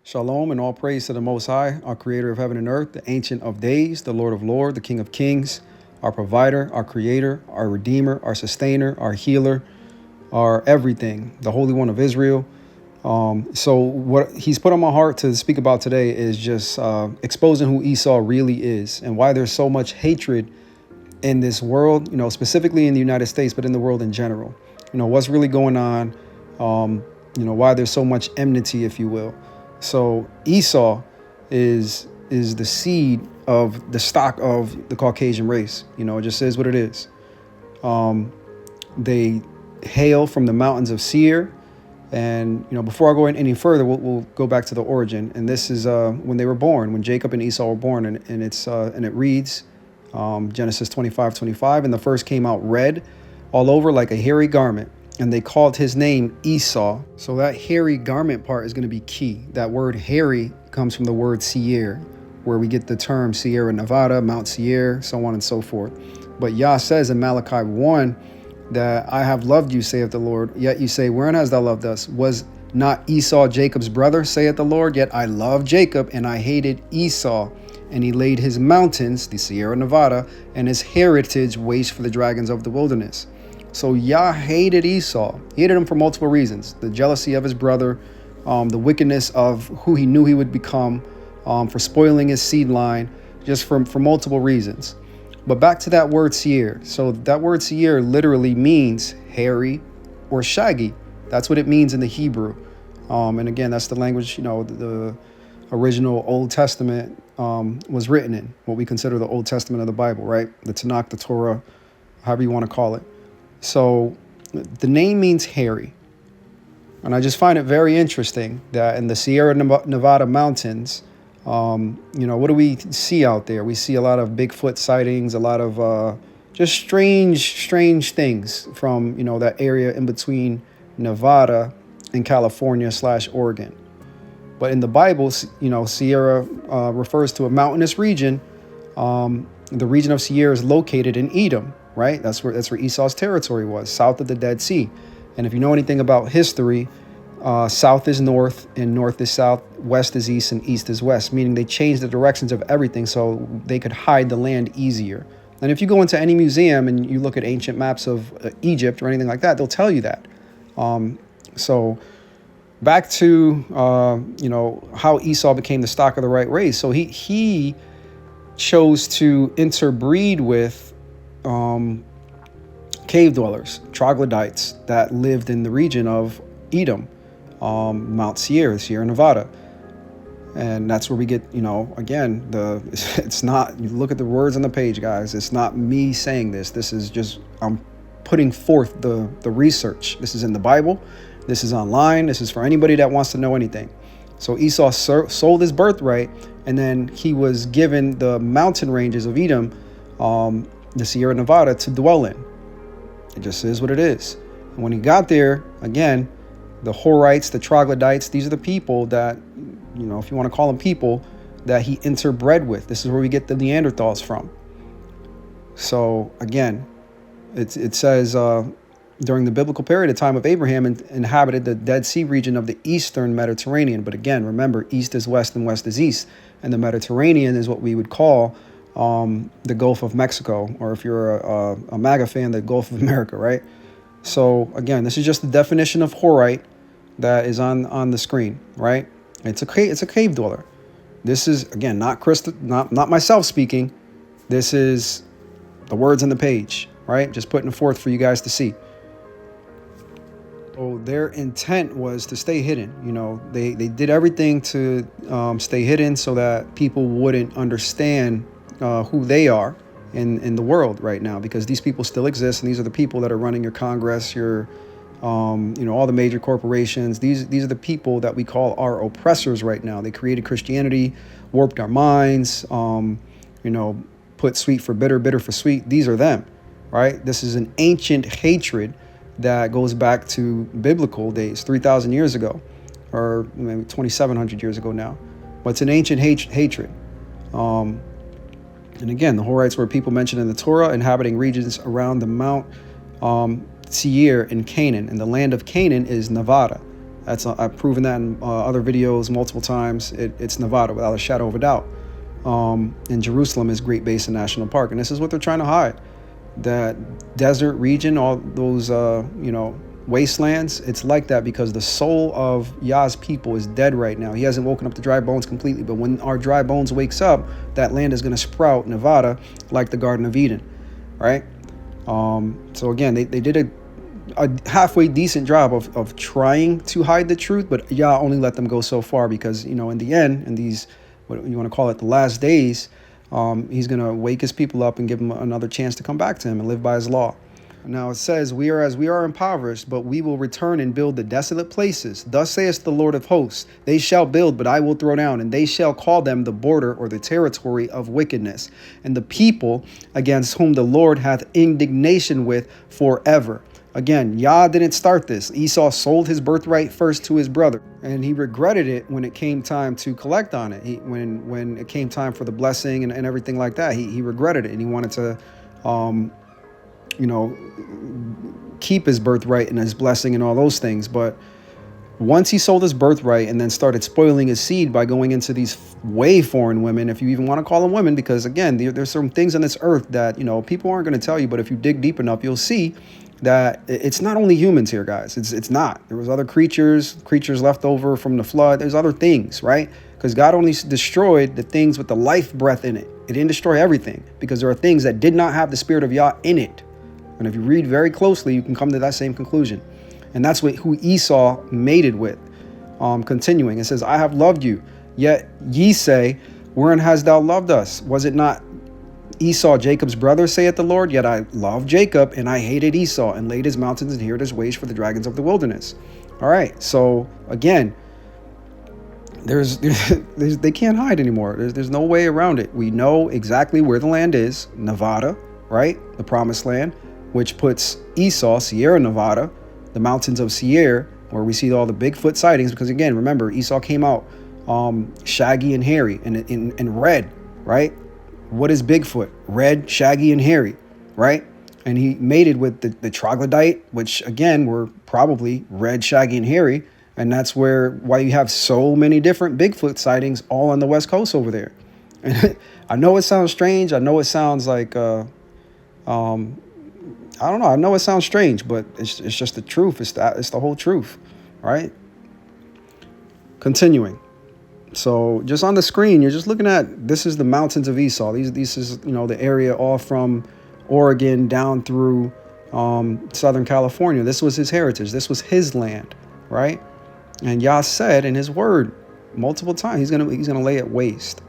Shalom and all praise to the Most High, our creator of heaven and earth, the Ancient of Days, the Lord of Lords, the King of Kings, our provider, our creator, our redeemer, our sustainer, our healer, our everything, the Holy One of Israel. So what he's put on my heart to speak about today is just exposing who Esau really is and why there's so much hatred in this world, specifically in the United States, but in the world in general. What's really going on, why there's so much enmity, if you will. So Esau is the seed of the stock of the Caucasian race. It just is what it is. They hail from the mountains of Seir. And, before I go any further, we'll go back to the origin. And this is when they were born, when Jacob and Esau were born. And it reads, Genesis 25:25, and the first came out red all over like a hairy garment. And they called his name Esau. So that hairy garment part is going to be key. That word hairy comes from the word seir, where we get the term Sierra Nevada, Mount Seir, so on and so forth. But Yah says in Malachi 1 that I have loved you, saith the Lord. Yet you say, wherein hast thou loved us? Was not Esau Jacob's brother, saith the Lord? Yet I loved Jacob, and I hated Esau. And he laid his mountains, the Sierra Nevada, and his heritage waste for the dragons of the wilderness. So Yah hated Esau. He hated him for multiple reasons. The jealousy of his brother, the wickedness of who he knew he would become, for spoiling his seed line, just for multiple reasons. But back to that word seir. So that word seir literally means hairy or shaggy. That's what it means in the Hebrew. And again, that's the language, the original Old Testament was written in, what we consider the Old Testament of the Bible, right? The Tanakh, the Torah, however you want to call it. So the name means hairy. And I just find it very interesting that in the Sierra Nevada mountains, what do we see out there? We see a lot of Bigfoot sightings, a lot of just strange things from, that area in between Nevada and California / Oregon. But in the Bible, Sierra refers to a mountainous region. The region of Seir is located in Edom, right? That's where Esau's territory was, south of the Dead Sea. And if you know anything about history, south is north and north is south, west is east and east is west, meaning they changed the directions of everything so they could hide the land easier. And if you go into any museum and you look at ancient maps of Egypt or anything like that, they'll tell you that. So back to, how Esau became the stock of the right race. So he chose to interbreed with cave dwellers, troglodytes that lived in the region of Edom, Mount Seir, Sierra Nevada. And that's where we get, again, it's not, you look at the words on the page, guys, it's not me saying this. This is just, I'm putting forth the research. This is in the Bible. This is online. This is for anybody that wants to know anything. So Esau sold his birthright, and then he was given the mountain ranges of Edom, the Sierra Nevada, to dwell in. It just is what it is. And when he got there, again, the Horites, the troglodytes, these are the people that, if you want to call them people, that he interbred with. This is where we get the Neanderthals from. So again, it says during the biblical period, the time of Abraham inhabited the Dead Sea region of the eastern Mediterranean. But again, remember, east is west and west is east. And the Mediterranean is what we would call the Gulf of Mexico, or if you're a MAGA fan, the Gulf of America, right? So again, this is just the definition of Horite that is on the screen, right? It's a cave dweller. This is, again, not myself speaking. This is the words on the page, right? Just putting it forth for you guys to see. So their intent was to stay hidden. They did everything to stay hidden so that people wouldn't understand who they are in the world right now, because these people still exist, and these are the people that are running your Congress, your all the major corporations. These are the people that we call our oppressors right now. They created Christianity, warped our minds, put sweet for bitter, bitter for sweet. These are them, right? This is an ancient hatred that goes back to biblical days, 3,000 years ago, or maybe 2,700 years ago now. But it's an ancient hatred. And again, the Horites were people mentioned in the Torah, inhabiting regions around the Mount Seir in Canaan. And the land of Canaan is Nevada. I've proven that in other videos multiple times. It's Nevada without a shadow of a doubt. And Jerusalem is Great Basin National Park, and this is what they're trying to hide. That desert region, all those wastelands, it's like that because the soul of Yah's people is dead right now. He hasn't woken up the dry bones completely, but when our dry bones wakes up, that land is going to sprout, Nevada, like the Garden of Eden, right? So again, they did a halfway decent job of trying to hide the truth, but Yah only let them go so far because, in the end, in these, what you want to call it, the last days, he's going to wake his people up and give them another chance to come back to him and live by his law. Now it says, we are impoverished, but we will return and build the desolate places. Thus saith the Lord of hosts, they shall build, but I will throw down, and they shall call them the border or the territory of wickedness, and the people against whom the Lord hath indignation with forever. Again, Yah didn't start this. Esau sold his birthright first to his brother, and he regretted it when it came time to collect on it. When it came time for the blessing and everything like that, he regretted it, and he wanted to keep his birthright and his blessing and all those things. But once he sold his birthright and then started spoiling his seed by going into these way foreign women, if you even want to call them women, because again, there's some things on this earth that, people aren't going to tell you, but if you dig deep enough, you'll see that it's not only humans here, guys. It's not. There was other creatures left over from the flood. There's other things, right? Because God only destroyed the things with the life breath in it. It didn't destroy everything because there are things that did not have the spirit of Yah in it. And if you read very closely, you can come to that same conclusion. And that's who Esau mated with. Continuing, it says, I have loved you, yet ye say, wherein hast thou loved us? Was it not Esau, Jacob's brother, saith the Lord? Yet I loved Jacob, and I hated Esau, and laid his mountains and hid his ways for the dragons of the wilderness. All right, so again, they can't hide anymore. There's no way around it. We know exactly where the land is, Nevada, right? The promised land, which puts Esau, Sierra Nevada, the mountains of Seir, where we see all the Bigfoot sightings. Because again, remember, Esau came out shaggy and hairy and red, right? What is Bigfoot? Red, shaggy, and hairy, right? And he mated with the troglodyte, which again were probably red, shaggy, and hairy. And that's why you have so many different Bigfoot sightings all on the West Coast over there. And I know it sounds strange. I know it sounds like I don't know. I know it sounds strange, but it's just the truth. It's the whole truth, right? Continuing. So just on the screen, you're just looking at, this is the mountains of Esau. This is, the area all from Oregon down through Southern California. This was his heritage. This was his land, right? And Yah said in his word multiple times, he's gonna lay it waste.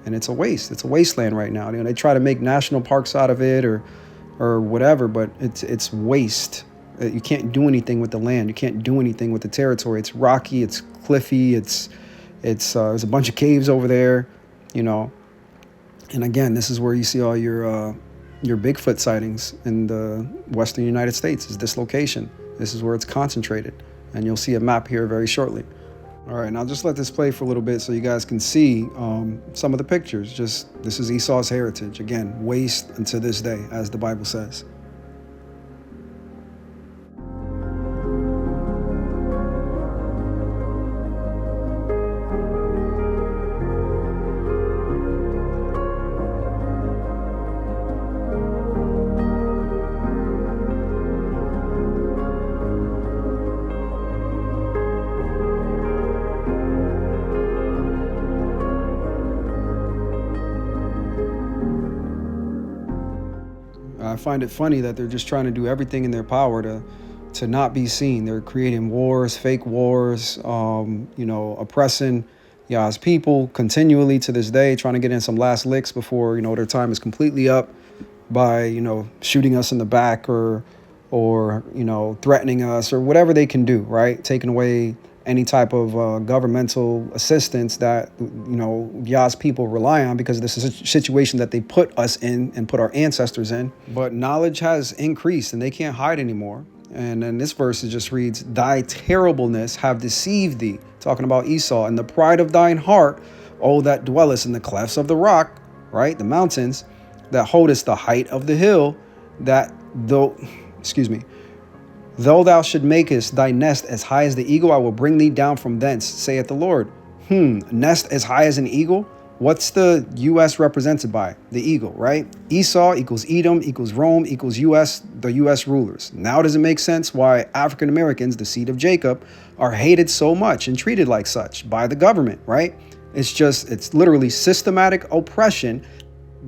And it's a waste. It's a wasteland right now. They try to make national parks out of it or whatever, but it's waste. You can't do anything with the land. You can't do anything with the territory. It's rocky. It's cliffy. There's a bunch of caves over there, And again, this is where you see all your Bigfoot sightings in the western United States. Is this location? This is where it's concentrated, and you'll see a map here very shortly. All right, now just let this play for a little bit so you guys can see some of the pictures. This is Esau's heritage. Again, waste unto this day, as the Bible says. I find it funny that they're just trying to do everything in their power to not be seen. They're creating wars, fake wars, oppressing Yah's people continually to this day, trying to get in some last licks before, their time is completely up by, shooting us in the back or threatening us or whatever they can do, right? Taking away any type of governmental assistance that, Yah's people rely on, because this is a situation that they put us in and put our ancestors in. But knowledge has increased and they can't hide anymore. And then this verse, it just reads, thy terribleness have deceived thee, talking about Esau, and the pride of thine heart, O that dwellest in the clefts of the rock, right? The mountains, that holdest the height of the hill, that Though thou should makest thy nest as high as the eagle, I will bring thee down from thence, saith the Lord. Nest as high as an eagle? What's the U.S. represented by? The eagle, right? Esau equals Edom equals Rome equals U.S., the U.S. rulers. Now does it make sense why African Americans, the seed of Jacob, are hated so much and treated like such by the government, right? It's literally systematic oppression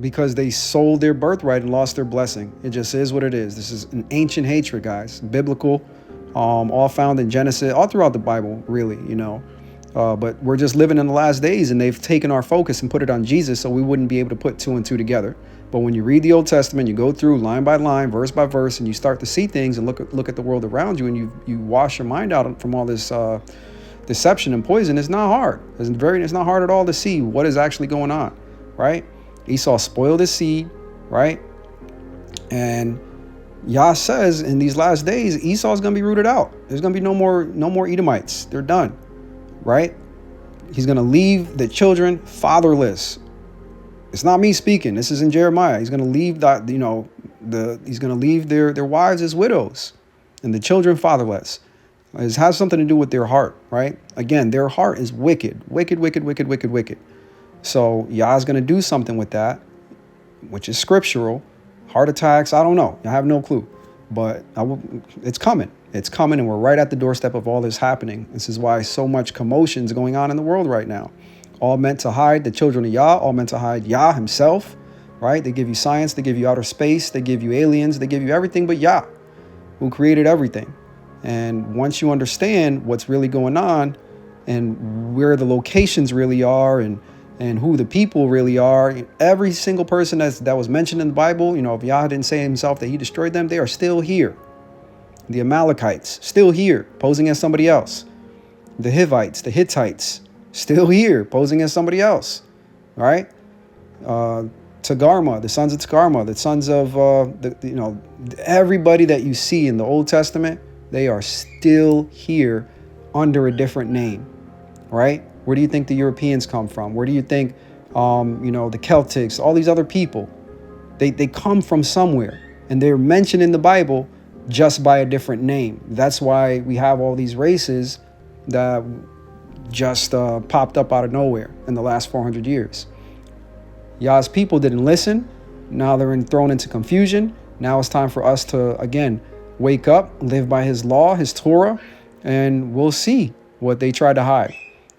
because they sold their birthright and lost their blessing. It just is what it is. This is an ancient hatred, guys. Biblical, all found in Genesis, all throughout the Bible, really, but we're just living in the last days, and they've taken our focus and put it on Jesus so we wouldn't be able to put two and two together. But when you read the Old Testament, you go through line by line, verse by verse, and you start to see things and look at the world around you, and you wash your mind out from all this deception and poison. It's not hard. It's not hard at all to see what is actually going on, right? Esau spoiled his seed, right? And Yah says in these last days, Esau's going to be rooted out. There's going to be no more Edomites. They're done, right? He's going to leave the children fatherless. It's not me speaking. This is in Jeremiah. He's going to leave he's going to leave their wives as widows and the children fatherless. It has something to do with their heart, right? Again, their heart is wicked. So Yah's going to do something with that, which is scriptural. Heart attacks, I don't know. I have no clue. But it's coming. It's coming, and we're right at the doorstep of all this happening. This is why so much commotion is going on in the world right now. All meant to hide the children of Yah, all meant to hide Yah himself, right? They give you science, they give you outer space, they give you aliens, they give you everything but Yah, who created everything. And once you understand what's really going on and where the locations really are and who the people really are, every single person that was mentioned in the Bible, if Yah didn't say himself that he destroyed them, they are still here. The Amalekites, still here, posing as somebody else. The Hivites, the Hittites, still here, posing as somebody else. All right? Tagarma, the sons of Tagarma, the sons of, everybody that you see in the Old Testament, they are still here under a different name, right? Where do you think the Europeans come from? Where do you think, the Celtics, all these other people, they come from somewhere, and they're mentioned in the Bible just by a different name. That's why we have all these races that just popped up out of nowhere in the last 400 years. Yah's people didn't listen. Now they're thrown into confusion. Now it's time for us to, again, wake up, live by his law, his Torah, and we'll see what they try to hide.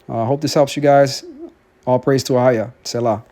I hope this helps you guys. All praise to Ahaya. Selah.